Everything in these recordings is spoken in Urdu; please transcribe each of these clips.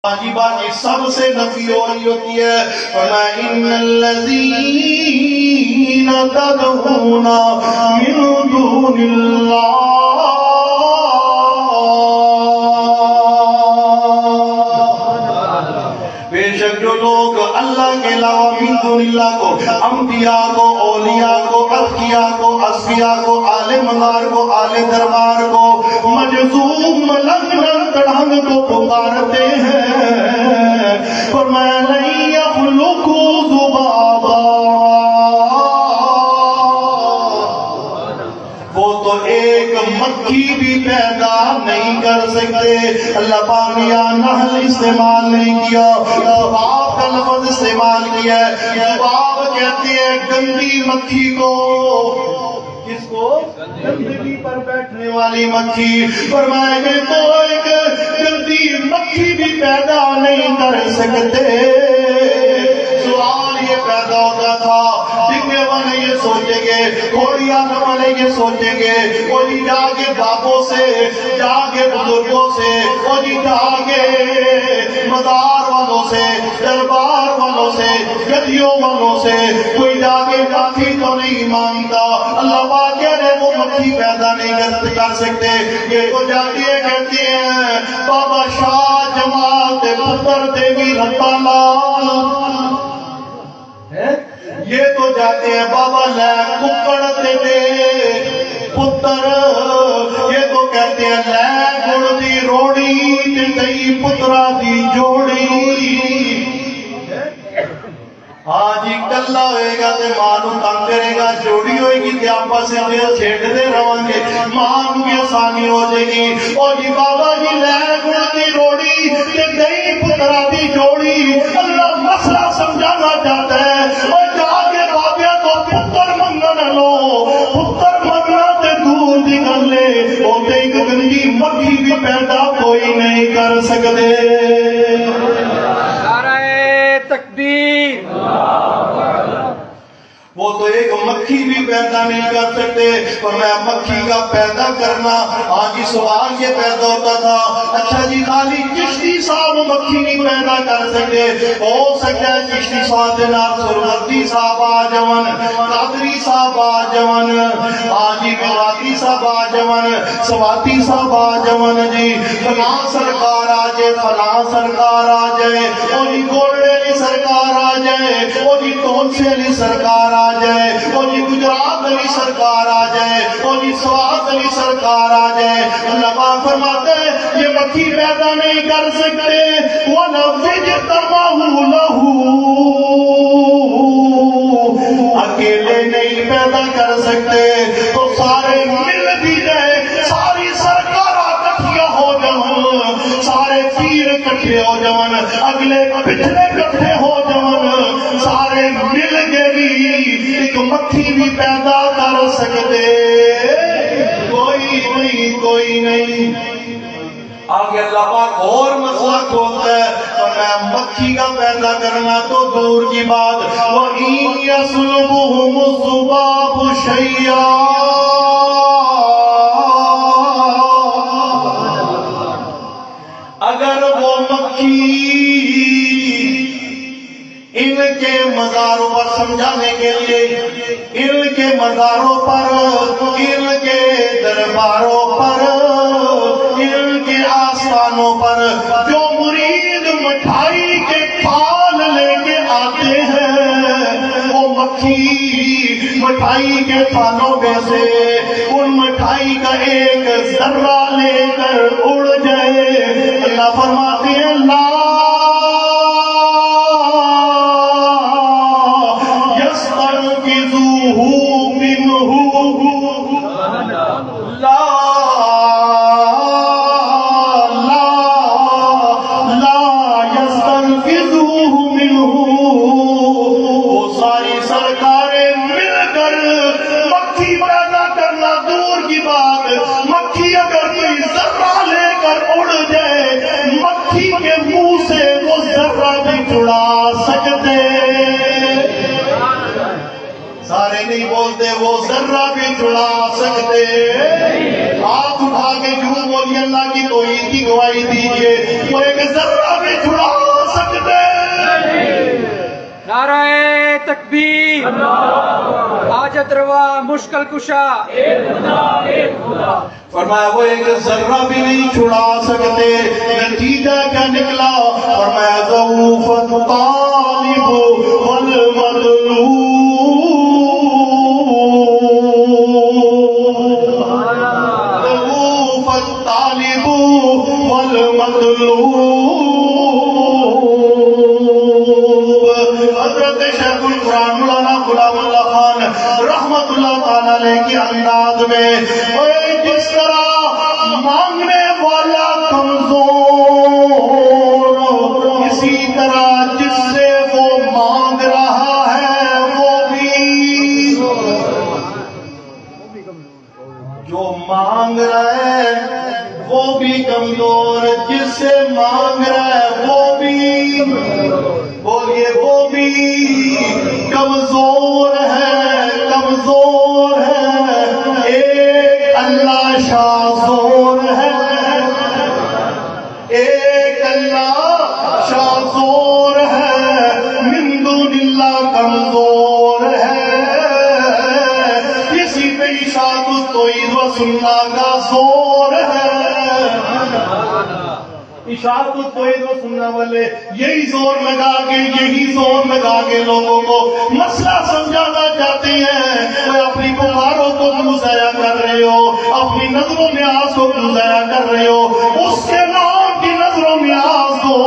واجبات سب سے نفی ہو رہی ہوتی ہے فرمایا ان الذین تدعون من دون اللہ بے شک جو لوگ اللہ کے علاوہ من دون اللہ کو انبیاء کو اولیاء کو اتقیاء کو اصفیاء کو عالم مغار کو عالم دربار کو مجذوب ملنگ تڑھنگ کو پکارتے ہیں فرمایا نہیں یخلقو ذبابا وہ تو ایک مکھی بھی پیدا نہیں کر سکتے اللہ پاک نے یہاں نحل استعمال نہیں کیا ذباب کا لفظ استعمال کیا ہے ذباب کہتے ہیں گندی مکھی کو کس کو گندگی پر بیٹھنے والی مکھی فرمایا کہ تو ایک گندی مکھی بھی پیدا نہیں کر سکتے سوال یہ پیدا ہوتا تھا دکھنے والے یہ سوچیں گے گھوڑی آنے والے یہ سوچیں گے کوئی جاگے بابوں سے جاگے بزرگوں سے کوئی جاگے مزار والوں سے دربار والوں سے گدیوں والوں سے کوئی جاگے مکھی تو نہیں مانتا اللہ پاک کہہ رہے وہ مکھی پیدا نہیں کر سکتے یہ تو جاگے کہتے ہیں بابا شاہ جمال دے پتر دیوی رتا لال یہ تو جاتے ہیں بابا لے ککڑ دے پتر یہ تو کہتے ہیں لے گڑ دی روڑی تے دئی پترا دی جوڑی آج ہی کلا ہوئے گا تے مانو تنگ کرے گا جوڑی ہوئے گی تے آپا سے چھیڑ دے روان گے مانو بھی آسانی ہو جائے گی اور جی بابا جی لے گڑ دی روڑی تے دئی پترا دی جوڑی اللہ مسئلہ سمجھانا چاہتا ہے اور جاگے بابیا تو پتر منگن لو پتر منگنا تے دور دی کر لے وہ تے ایک گندی مکھی بھی پیدا کوئی نہیں کر سکتے تکبیر وہ تو ایک مکھی بھی پیدا نہیں کر سکتے فرمایا مکھی کا پیدا کرنا آج ہی سوال یہ پیدا ہوتا تھا اچھا جی خالی چشتی صاحب مکھی نہیں پیدا کر سکتے ہو سکتا ہے چشتی صاحب جناب سروردی صاحب آجون قادری صاحب آجون آجی مراتی صاحب آجون سواتی صاحب آجون جی فلاں سرکار آجے فلاں سرکار آجائے اور جی گوڑے علی سرکار آجائے اور جی تونسے علی سرکار آ جائے اور جی گجرات علی سرکار آ جائے اور جی سوات علی سرکار آ جائے اللہ پاک فرماتے ہیں یہ مکھی پیدا نہیں کر سکتے وَنَفِجْتَمَهُ لَهُ اکیلے نہیں پیدا کر سکتے تو سارے مل بھی جائے ساری سرکار اکٹھیاں ہو جاؤں سارے پیر اکٹھے ہو جاؤں اگلے پچھلے اکٹھے ہو جاؤں سارے مل کے بھی ایک مکھی بھی پیدا کر سکتے کوئی نہیں آگے اللہ پاک اور مسئلہ کھولتا ہے فرمایا مکھی کا پیدا کرنا تو دور کی بات وَإِن يَسْلُبُهُمُ الذُّبَابُ شَيْئًا اگر وہ مکھی ان کے مزاروں پر سمجھانے کے لیے ان کے مزاروں پر ان کے درباروں پر ان کے آستانوں پر جو مرید مٹھائی کے پھال لے کے آتے ہیں وہ مکھی مٹھائی کے پھالوں میں سے ان مٹھائی کا ایک ذرہ لے کر اڑ جائے اللہ فرماتے ہیں لا سارے نہیں بولتے وہ ذرہ بھی چھڑا سکتے ہاتھ اٹھا کے جھوٹ بولیے اللہ کی توحید کی گواہی دیجیے، وہ ایک ذرہ بھی چھڑا سکتے۔ نعرہ تکبیر، حاجت روا مشکل کشا، فرمایا وہ ایک ذرہ بھی نہیں چھڑا سکتے۔ نتیجہ کیا نکلا؟ فرمایا ضعف الطالب والمطلوب، ضعف الطالب والمطلوب۔ حضرت شیخ القرآن مولانا غلام اللہ خان رحمت اللہ تعالیٰ علیہ کے انداز میں، جس طرح مانگنے والا کمزور، اسی طرح جس سے وہ مانگ رہا ہے وہ بھی، جو مانگ رہا ہے وہ بھی کمزور، جس سے مانگ رہا ہے وہ بھی، بولیے وہ بھی کمزور ہے، کمزور ہے۔ ایک اللہ شاہ زور ہے، ایک اللہ شاہ زور ہے، من دون اللہ کمزور ہے۔ اسی پہ اشاعت التوحید و سنت کا زور ہے۔ اشاعت التوحید و سنت والے یہی زور لگا کے لوگوں کو مسئلہ سمجھانا چاہتے ہیں۔ وہ اپنی پکاروں کو کیوں ضائع کر رہے ہو؟ اپنی نظر و نیاز کو کیوں ضائع کر رہے ہو؟ اس کے نام کی نظر و نیاز دو،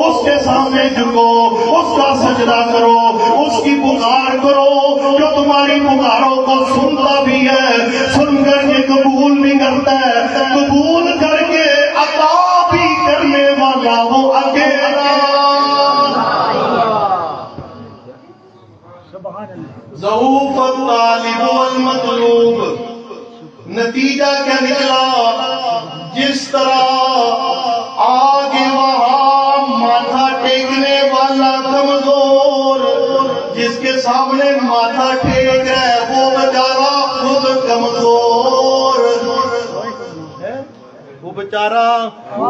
اس کے سامنے جھکو، اس کا سجدہ کرو، اس کی پکار کرو، جو تمہاری پکاروں کو سنتا بھی ہے، سن کر کے قبول بھی کرتا ہے، قبول کر کے عطا بھی کرنے والا وہ اکیلا۔ ضعف الطالب والمطلوب، نتیجہ کیا نکلا؟ جس طرح آگے وہاں ماتھا ٹیکنے والا کمزور، جس کے سامنے ماتھا ٹیک رہا ہے وہ بیچارہ خود کمزور، وہ بیچارہ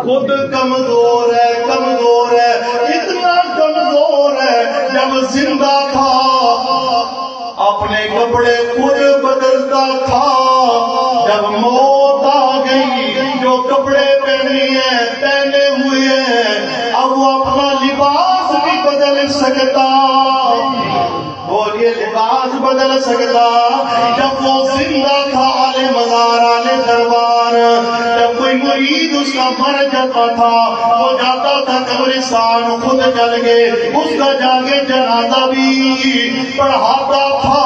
خود کمزور ہے، کمزور ہے، اتنا کمزور ہے جب زندہ تھا اپنے کپڑے خود بدلتا تھا، جب موت آ گئی جو کپڑے پہنے ہوئے ہیں اب وہ اپنا لباس بھی بدل سکتا، بولیے لباس بدل سکتا۔ جب وہ زندہ تھا آلے مزار آلے دربار، جب کوئی مرید اس کا مر جاتا تھا وہ جاتا تھا قبرستان، خود جل گئے، اس کا جا کے جنازہ بھی پڑھاتا تھا۔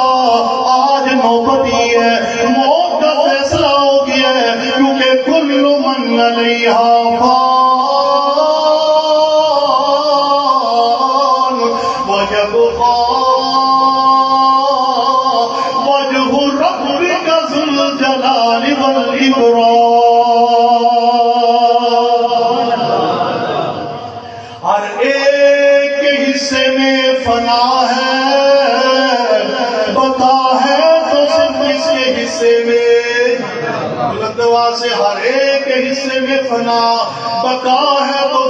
آج نوبت ہی ہے، موت کا فیصلہ ہو گیا ہے، کیونکہ کل من علیہا فان ویبقا وجہ ربک ذو الجلال والاکرام۔ ہر ایک کے حصے میں فنا ہے، بتا ہے تو صرف اس کے حصے میں، بلند آواز سے ہر ایک کے حصے میں فنا، بقا ہے تو